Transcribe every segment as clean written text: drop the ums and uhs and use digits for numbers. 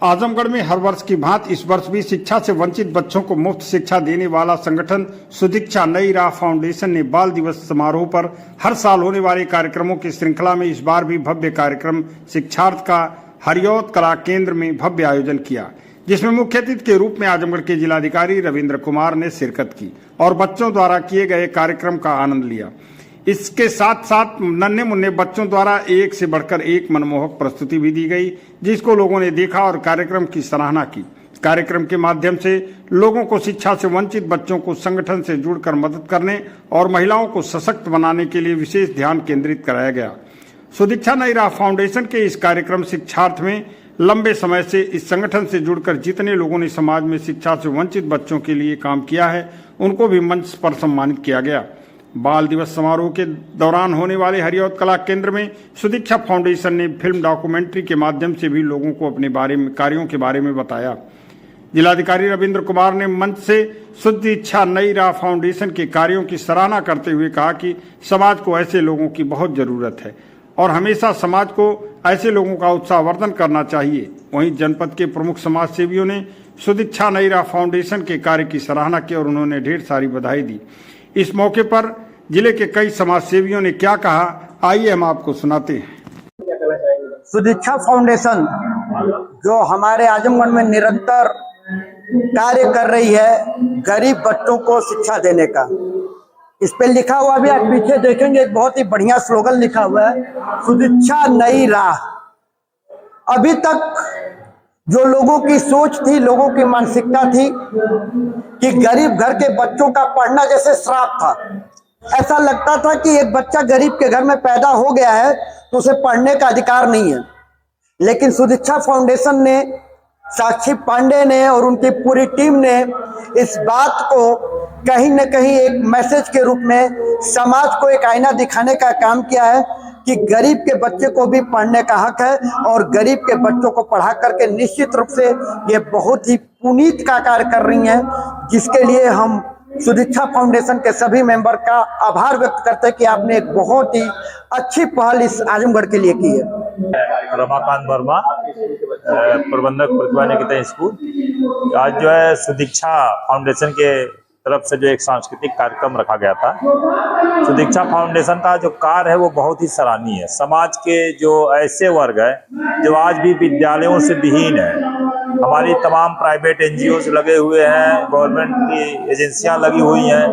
आजमगढ़ में हर वर्ष की भांति इस वर्ष भी शिक्षा से वंचित बच्चों को मुफ्त शिक्षा देने वाला संगठन सुदीक्षा नई राह फाउंडेशन ने बाल दिवस समारोह पर हर साल होने वाले कार्यक्रमों की श्रृंखला में इस बार भी भव्य कार्यक्रम शिक्षार्थ का हरियौत कला केंद्र में भव्य आयोजन किया, जिसमें मुख्य अतिथि के रूप में आजमगढ़ के जिलाधिकारी रविंद्र कुमार ने शिरकत की और बच्चों द्वारा किए गए कार्यक्रम का आनंद लिया। इसके साथ साथ नन्हे मुन्ने बच्चों द्वारा एक से बढ़कर एक मनमोहक प्रस्तुति भी दी गई, जिसको लोगों ने देखा और कार्यक्रम की सराहना की। कार्यक्रम के माध्यम से लोगों को शिक्षा से वंचित बच्चों को संगठन से जुड़कर मदद करने और महिलाओं को सशक्त बनाने के लिए विशेष ध्यान केंद्रित कराया गया। सुदीक्षा नई राह फाउंडेशन के इस कार्यक्रम शिक्षार्थ में लंबे समय से इस संगठन से जुड़कर जितने लोगों ने समाज में शिक्षा से वंचित बच्चों के लिए काम किया है, उनको भी मंच पर सम्मानित किया गया। बाल दिवस समारोह के दौरान होने वाले हरियौत कला केंद्र में सुदीक्षा फाउंडेशन ने फिल्म डॉक्यूमेंट्री के माध्यम से भी लोगों को अपने कार्यों के बारे में बताया। जिलाधिकारी रविंद्र कुमार ने मंच से सुदीक्षा नई राह फाउंडेशन के कार्यों की सराहना करते हुए कहा कि समाज को ऐसे लोगों की बहुत जरूरत है और हमेशा समाज को ऐसे लोगों का उत्साहवर्धन करना चाहिए। वहीं जनपद के प्रमुख समाज सेवियों ने सुदीक्षा नई राह फाउंडेशन के कार्य की सराहना की और उन्होंने ढेर सारी बधाई दी। इस मौके पर जिले के कई समाज सेवियों ने क्या कहा, आइए हम आपको सुनाते हैं। सुदीक्षा फाउंडेशन जो हमारे आजमगढ़ में निरंतर कार्य कर रही है गरीब बच्चों को शिक्षा देने का, इस पे लिखा हुआ भी आप पीछे देखेंगे, बहुत ही बढ़िया स्लोगन लिखा हुआ है, सुदीक्षा नई राह। अभी तक जो लोगों की सोच थी, लोगों की मानसिकता थी कि गरीब घर के बच्चों का पढ़ना जैसे श्राप था। ऐसा लगता था कि एक बच्चा गरीब के घर में पैदा हो गया है तो उसे पढ़ने का अधिकार नहीं है। लेकिन सुदीक्षा फाउंडेशन ने, साक्षी पांडे ने और उनकी पूरी टीम ने इस बात को कहीं न कहीं एक मैसेज के रूप में समाज को एक आईना दिखाने का काम किया है कि गरीब के बच्चे को भी पढ़ने का हक है और गरीब के बच्चों को पढ़ा करके निश्चित रूप से ये बहुत ही पुनीत का कार्य कर रही हैं, जिसके लिए हम सुदीक्षा फाउंडेशन के सभी मेंबर का आभार व्यक्त करते हैं कि आपने एक बहुत ही अच्छी पहल इस आजमगढ़ के लिए की है। रमाकांत वर्मा, प्रबंधक प्रतिभा निकेतन स्कूल। आज जो है सुदीक्षा फाउंडेशन के तरफ से जो एक सांस्कृतिक कार्यक्रम रखा गया था। सुदीक्षा फाउंडेशन का जो कार्य है वो बहुत ही सराहनीय है। समाज के जो ऐसे वर्ग है जो आज भी विद्यालयों से विहीन है, हमारी तमाम प्राइवेट एनजीओ लगे हुए हैं, गवर्नमेंट की एजेंसियां लगी हुई हैं,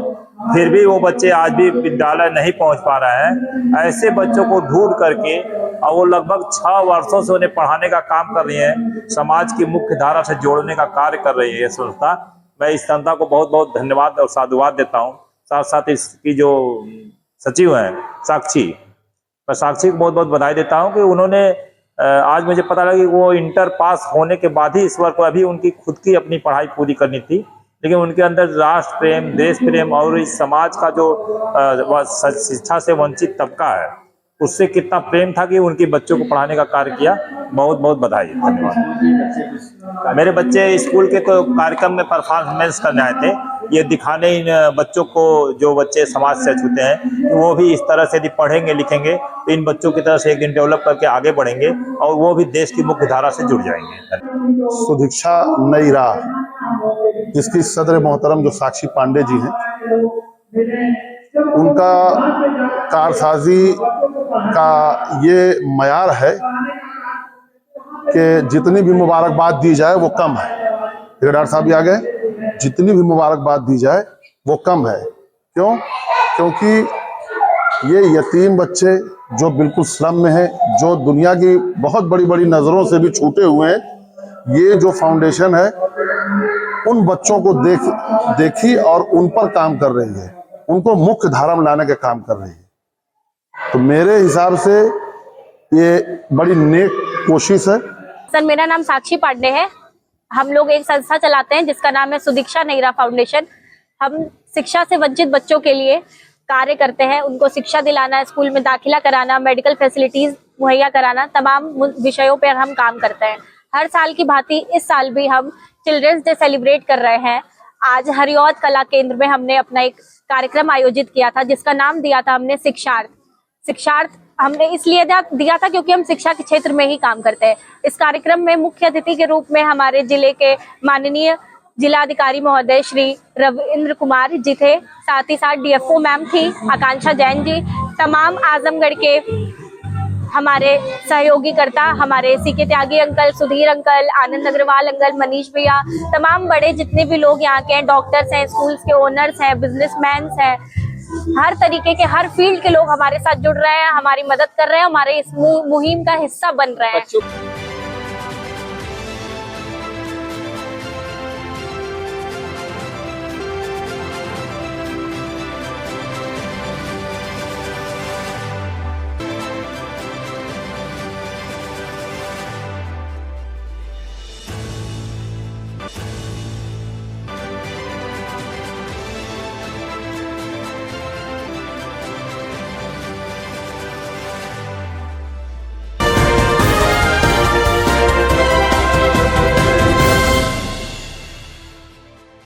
फिर भी वो बच्चे आज भी विद्यालय नहीं पहुंच पा रहे हैं। ऐसे बच्चों को ढूंढ करके और वो लगभग 6 वर्षों से उन्हें पढ़ाने का काम कर रही है, समाज की मुख्य धारा से जोड़ने का कार्य कर रही है ये संस्था। मैं इस संस्था को बहुत बहुत धन्यवाद और साधुवाद देता हूँ। साथ साथ इसकी जो सचिव हैं साक्षी, मैं साक्षी को बहुत बहुत बधाई देता हूँ कि उन्होंने आज मुझे पता लगा कि वो इंटर पास होने के बाद ही इस वर्ष को अभी उनकी खुद की अपनी पढ़ाई पूरी करनी थी, लेकिन उनके अंदर राष्ट्र प्रेम, देश प्रेम और इस समाज का जो शिक्षा से वंचित तबका है उससे कितना प्रेम था कि उनके बच्चों को पढ़ाने का कार्य किया। बहुत बहुत बधाई, धन्यवाद। मेरे बच्चे स्कूल के तो कार्यक्रम में परफॉर्मेंस करने आए थे, ये दिखाने इन बच्चों को, जो बच्चे समाज से छूते हैं, वो भी इस तरह से यदि पढ़ेंगे लिखेंगे तो इन बच्चों की तरह से एक दिन डेवलप करके आगे बढ़ेंगे और वो भी देश की मुख्य धारा से जुड़ जाएंगे। सुदीक्षा नई राह, इसकी सदर मोहतरम जो साक्षी पांडे जी हैं, उनका कारसाजी का ये मयार है कि जितनी भी मुबारकबाद दी जाए वो कम है। डॉक्टर साहब भी आ गए, जितनी भी मुबारकबाद दी जाए वो कम है। क्यों? क्योंकि ये यतीम बच्चे जो बिल्कुल स्लम में हैं, जो दुनिया की बहुत बड़ी बड़ी नज़रों से भी छूटे हुए हैं, ये जो फाउंडेशन है उन बच्चों को देखी और उन पर काम कर रही है, उनको मुख्य धारा में लाने का काम कर रही है। तो मेरे हिसाब से ये बड़ी नेक कोशिश है। सर, मेरा नाम साक्षी पांडे है। हम लोग एक संस्था चलाते हैं जिसका नाम है सुदीक्षा नई राह फाउंडेशन। हम शिक्षा से वंचित बच्चों के लिए कार्य करते हैं, उनको शिक्षा दिलाना, स्कूल में दाखिला कराना, मेडिकल फैसिलिटीज मुहैया कराना, तमाम विषयों पर हम काम करते हैं। हर साल की भांति इस साल भी हम चिल्ड्रंस डे सेलिब्रेट कर रहे हैं। आज हरियौत कला केंद्र में हमने अपना एक कार्यक्रम आयोजित किया था जिसका नाम दिया था हमने शिक्षार्थ। हमने इसलिए दिया था क्योंकि हम शिक्षा के क्षेत्र में ही काम करते हैं। इस कार्यक्रम में मुख्य अतिथि के रूप में हमारे जिले के माननीय जिलाधिकारी महोदय श्री रविंद्र कुमार जी थे, साथ ही साथ डीएफओ मैम थी आकांक्षा जैन जी, तमाम आजमगढ़ के हमारे सहयोगीकर्ता, हमारे सीके त्यागी अंकल, सुधीर अंकल, आनंद अग्रवाल अंकल, मनीष भैया, तमाम बड़े जितने भी लोग यहाँ के हैं, डॉक्टर्स हैं, स्कूल्स के ओनर्स हैं, बिजनेसमैन हैं, हर तरीके के हर फील्ड के लोग हमारे साथ जुड़ रहे हैं, हमारी मदद कर रहे हैं, हमारे इस मुहिम का हिस्सा बन रहे हैं।